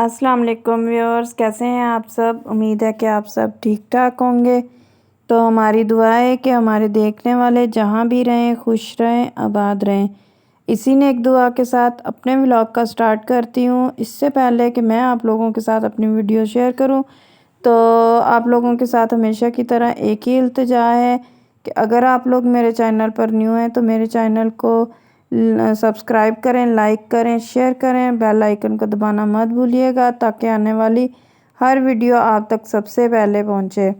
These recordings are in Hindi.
अस्सलाम वालेकुम व्यूअर्स, कैसे हैं आप सब। उम्मीद है कि आप सब ठीक ठाक होंगे। तो हमारी दुआ है कि हमारे देखने वाले जहां भी रहें खुश रहें आबाद रहें। इसी ने एक दुआ के साथ अपने व्लॉग का स्टार्ट करती हूँ। इससे पहले कि मैं आप लोगों के साथ अपनी वीडियो शेयर करूँ तो आप लोगों के साथ हमेशा की तरह एक ही इल्तिजा है कि अगर आप लोग मेरे चैनल पर न्यू हैं तो मेरे चैनल को सब्सक्राइब करें, लाइक करें, शेयर करें, बेल आइकन को दबाना मत भूलिएगा ताकि आने वाली हर वीडियो आप तक सबसे पहले पहुंचे।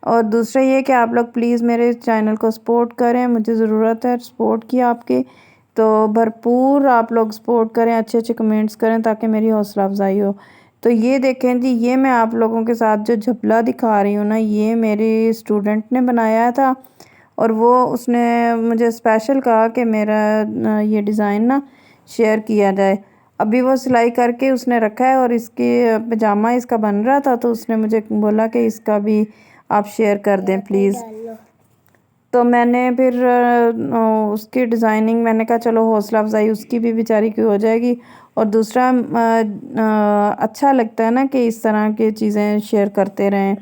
और दूसरा ये कि आप लोग प्लीज़ मेरे चैनल को सपोर्ट करें, मुझे ज़रूरत है सपोर्ट की आपकी। तो भरपूर आप लोग सपोर्ट करें, अच्छे अच्छे कमेंट्स करें ताकि मेरी हौसला अफजाई हो। तो ये देखें जी, ये मैं आप लोगों के साथ जो झपला दिखा रही हूँ ना, ये मेरी स्टूडेंट ने बनाया था और वो उसने मुझे स्पेशल कहा कि मेरा ये डिज़ाइन ना शेयर किया जाए। अभी वो सिलाई करके उसने रखा है और इसके पजामा इसका बन रहा था तो उसने मुझे बोला कि इसका भी आप शेयर कर दें प्लीज़। तो मैंने फिर उसकी डिज़ाइनिंग मैंने कहा चलो हौसला अफजाई उसकी भी बेचारी की हो जाएगी। और दूसरा अच्छा लगता है ना कि इस तरह की चीज़ें शेयर करते रहें।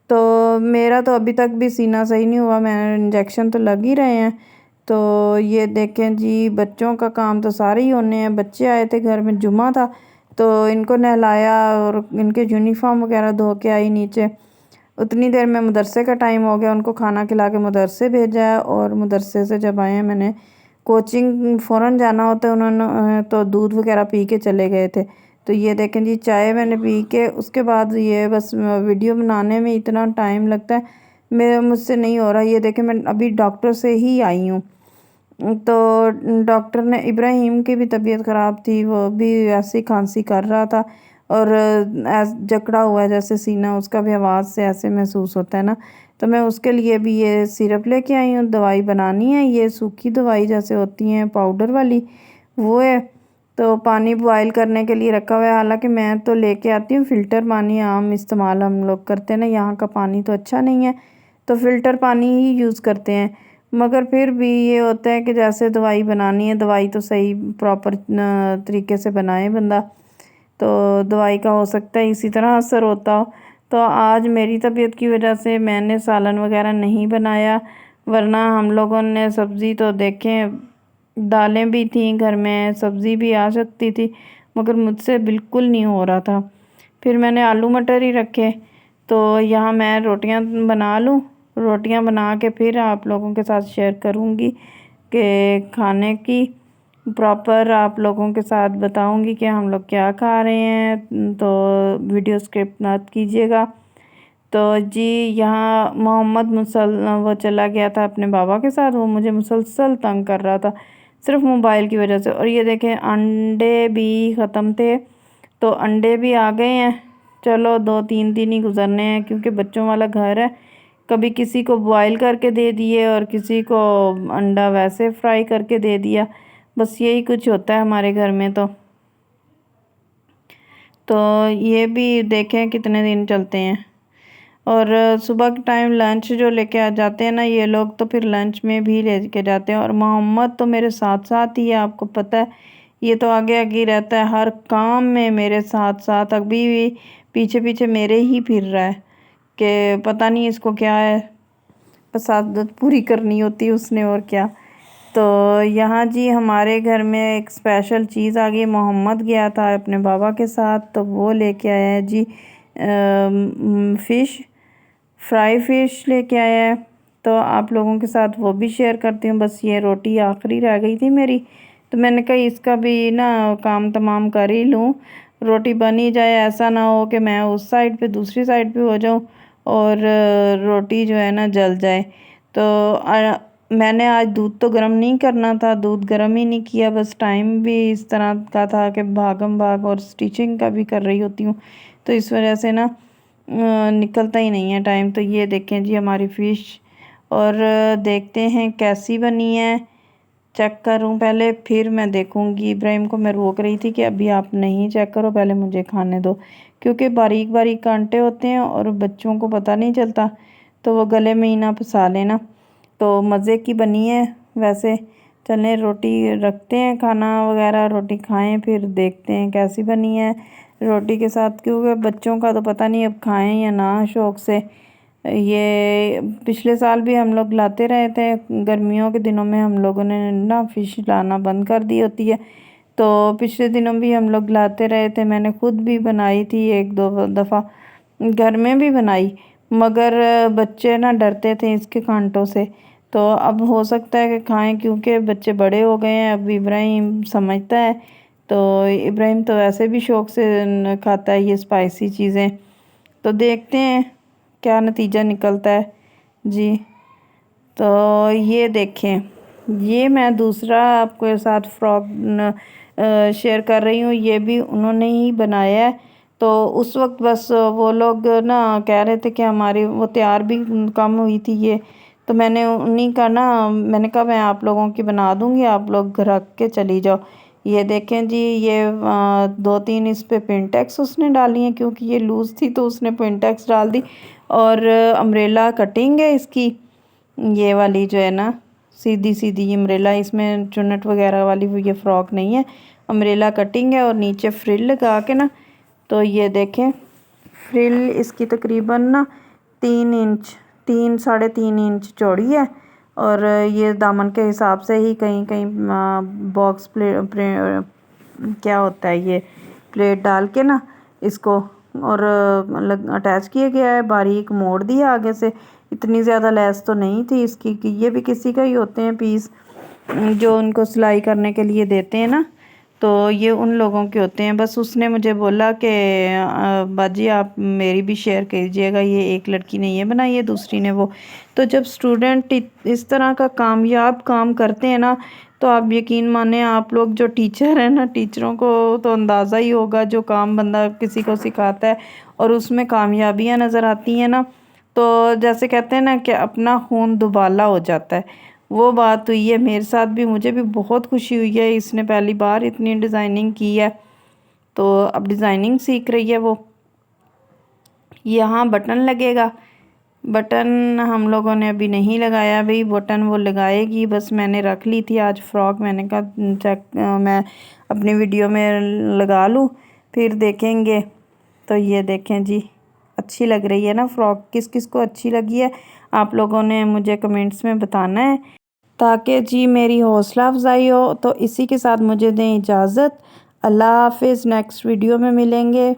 तो मेरा तो अभी तक भी सीना सही नहीं हुआ, मैंने इंजेक्शन तो लग ही रहे हैं। तो ये देखें जी, बच्चों का काम तो सारे ही होने हैं। बच्चे आए थे घर में, जुम्मा था तो इनको नहलाया और इनके यूनिफॉर्म वगैरह धो के आई नीचे। उतनी देर में मदरसे का टाइम हो गया, उनको खाना खिला के मदरसे भेजा है। और मदरसे से जब आए हैं मैंने कोचिंग फ़ौरन जाना होता है, उन्होंने तो दूध वगैरह पी के चले गए थे। तो ये देखें जी, चाय मैंने पी के उसके बाद ये बस वीडियो बनाने में इतना टाइम लगता है, मेरे मुझसे नहीं हो रहा। ये देखें मैं अभी डॉक्टर से ही आई हूँ। तो डॉक्टर ने, इब्राहिम की भी तबीयत ख़राब थी, वो भी ऐसी खांसी कर रहा था और जकड़ा हुआ है जैसे सीना, उसका भी आवाज़ से ऐसे महसूस होता है ना। तो मैं उसके लिए भी ये सिरप लेके आई हूँ, दवाई बनानी है। ये सूखी दवाई जैसे होती हैं पाउडर वाली, वो है। तो पानी बॉयल करने के लिए रखा हुआ है। हालांकि मैं तो लेके आती हूँ फ़िल्टर पानी, आम इस्तेमाल हम लोग करते हैं ना, यहाँ का पानी तो अच्छा नहीं है तो फ़िल्टर पानी ही यूज़ करते हैं। मगर फिर भी ये होता है कि जैसे दवाई बनानी है, दवाई तो सही प्रॉपर तरीके से बनाए बंदा, तो दवाई का हो सकता है इसी तरह असर होता हो। तो आज मेरी तबीयत की वजह से मैंने सालन वगैरह नहीं बनाया, वरना हम लोगों ने सब्ज़ी तो देखें, दालें भी थीं घर में, सब्ज़ी भी आ सकती थी, मगर मुझसे बिल्कुल नहीं हो रहा था। फिर मैंने आलू मटर ही रखे। तो यहाँ मैं रोटियां बना लूँ, रोटियां बना के फिर आप लोगों के साथ शेयर करूँगी कि खाने की प्रॉपर आप लोगों के साथ बताऊँगी कि हम लोग क्या खा रहे हैं। तो वीडियो स्किप मत कीजिएगा। तो जी, यहाँ मोहम्मद वो चला गया था अपने बाबा के साथ, वो मुझे मुसलसल तंग कर रहा था सिर्फ मोबाइल की वजह से। और ये देखें अंडे भी ख़त्म थे तो अंडे भी आ गए हैं। चलो 2-3 दिन ही गुजरने हैं क्योंकि बच्चों वाला घर है। कभी किसी को बॉयल करके दे दिए और किसी को अंडा वैसे फ्राई करके दे दिया, बस यही कुछ होता है हमारे घर में। तो ये भी देखें कितने दिन चलते हैं। और सुबह के टाइम लंच जो लेके आ जाते हैं ना ये लोग, तो फिर लंच में भी लेके जाते हैं। और मोहम्मद तो मेरे साथ साथ ही है, आपको पता है, ये तो आगे आगे ही रहता है हर काम में मेरे साथ साथ, अभी भी पीछे पीछे मेरे ही फिर रहा है कि पता नहीं इसको क्या है, बस आदत पूरी करनी होती है उसने और क्या। तो यहाँ जी हमारे घर में एक स्पेशल चीज़ आ गई। मोहम्मद गया था अपने बाबा के साथ तो वो लेके आया है जी फ़िश, फ्राई फ़िश लेके आया है। तो आप लोगों के साथ वो भी शेयर करती हूँ। बस ये रोटी आखिरी रह गई थी मेरी, तो मैंने कहा इसका भी ना काम तमाम कर ही लूँ, रोटी बन ही जाए, ऐसा ना हो कि मैं उस साइड पे दूसरी साइड पे हो जाऊँ और रोटी जो है ना जल जाए। तो मैंने आज दूध तो गर्म नहीं करना था, दूध गर्म ही नहीं किया, बस टाइम भी इस तरह का था कि भागम भाग और स्टिचिंग का भी कर रही होती हूँ तो इस वजह से ना निकलता ही नहीं है टाइम। तो ये देखें जी हमारी फ़िश, और देखते हैं कैसी बनी है, चेक करूं पहले फिर मैं देखूंगी। इब्राहिम को मैं रोक रही थी कि अभी आप नहीं चेक करो, पहले मुझे खाने दो, क्योंकि बारीक बारीक कांटे होते हैं और बच्चों को पता नहीं चलता तो वो गले में ही ना फंसा लेना। तो मज़े की बनी है वैसे। चलें रोटी रखते हैं, खाना वगैरह रोटी खाएं फिर देखते हैं कैसी बनी है। रोटी के साथ, क्योंकि बच्चों का तो पता नहीं अब खाएं या ना शौक़ से। ये पिछले साल भी हम लोग लाते रहे थे, गर्मियों के दिनों में हम लोगों ने ना फ़िश लाना बंद कर दी होती है, तो पिछले दिनों भी हम लोग लाते रहे थे। मैंने खुद भी बनाई थी एक दो दफ़ा, घर में भी बनाई, मगर बच्चे ना डरते थे इसके कांटों से। तो अब हो सकता है कि खाएं, क्योंकि बच्चे बड़े हो गए हैं। अब इब्राहिम समझता है, तो इब्राहिम तो वैसे भी शौक़ से खाता है ये स्पाइसी चीज़ें। तो देखते हैं क्या नतीजा निकलता है जी। तो ये देखें, ये मैं दूसरा आपके साथ फ्रॉक शेयर कर रही हूँ, ये भी उन्होंने ही बनाया है। तो उस वक्त बस वो लोग ना कह रहे थे कि हमारी वो तैयार भी कम हुई थी ये, तो मैंने उन्हीं का ना मैंने कहा मैं आप लोगों की बना दूँगी, आप लोग घर रख के चली जाओ। ये देखें जी, ये 2-3 इस पे पिनटेक्स उसने डाली हैं, क्योंकि ये लूज़ थी तो उसने पिनटेक्स डाल दी। और अम्ब्रेला कटिंग है इसकी, ये वाली जो है ना सीधी सीधी अम्ब्रेला, इसमें चुन्नट वगैरह वाली वो ये फ़्रॉक नहीं है, अम्ब्रेला कटिंग है। और नीचे फ्रिल लगा के ना, तो ये देखें फ्रिल इसकी तकरीबन ना 3 इंच 3-3.5 इंच चौड़ी है। और ये दामन के हिसाब से ही कहीं कहीं बॉक्स क्या होता है ये प्लेट डाल के ना इसको और अटैच किया गया है, बारीक मोड़ दिया आगे से। इतनी ज़्यादा लेस तो नहीं थी इसकी, कि ये भी किसी का ही होते हैं पीस जो उनको सिलाई करने के लिए देते हैं ना, तो ये उन लोगों के होते हैं। बस उसने मुझे बोला कि बाजी आप मेरी भी शेयर कीजिएगा, ये एक लड़की ने ये बनाई है, दूसरी ने वो। तो जब स्टूडेंट इस तरह का कामयाब काम करते हैं ना, तो आप यकीन माने, आप लोग जो टीचर हैं ना, टीचरों को तो अंदाज़ा ही होगा, जो काम बंदा किसी को सिखाता है और उसमें कामयाबियाँ नज़र आती हैं ना, तो जैसे कहते हैं ना कि अपना खून दुबाला हो जाता है, वो बात हुई है मेरे साथ भी। मुझे भी बहुत खुशी हुई है, इसने पहली बार इतनी डिज़ाइनिंग की है, तो अब डिज़ाइनिंग सीख रही है वो। यहाँ बटन लगेगा, बटन हम लोगों ने अभी नहीं लगाया भाई, बटन वो लगाएगी। बस मैंने रख ली थी आज फ्रॉक, मैंने कहा चेक मैं अपनी वीडियो में लगा लूँ, फिर देखेंगे। तो ये देखें जी, अच्छी लग रही है ना फ्रॉक, किस किस को अच्छी लगी है आप लोगों ने मुझे कमेंट्स में बताना है, ताकि जी मेरी हौसला अफजाई हो। तो इसी के साथ मुझे दें इजाज़त, अल्लाह हाफिज़, नेक्स्ट वीडियो में मिलेंगे।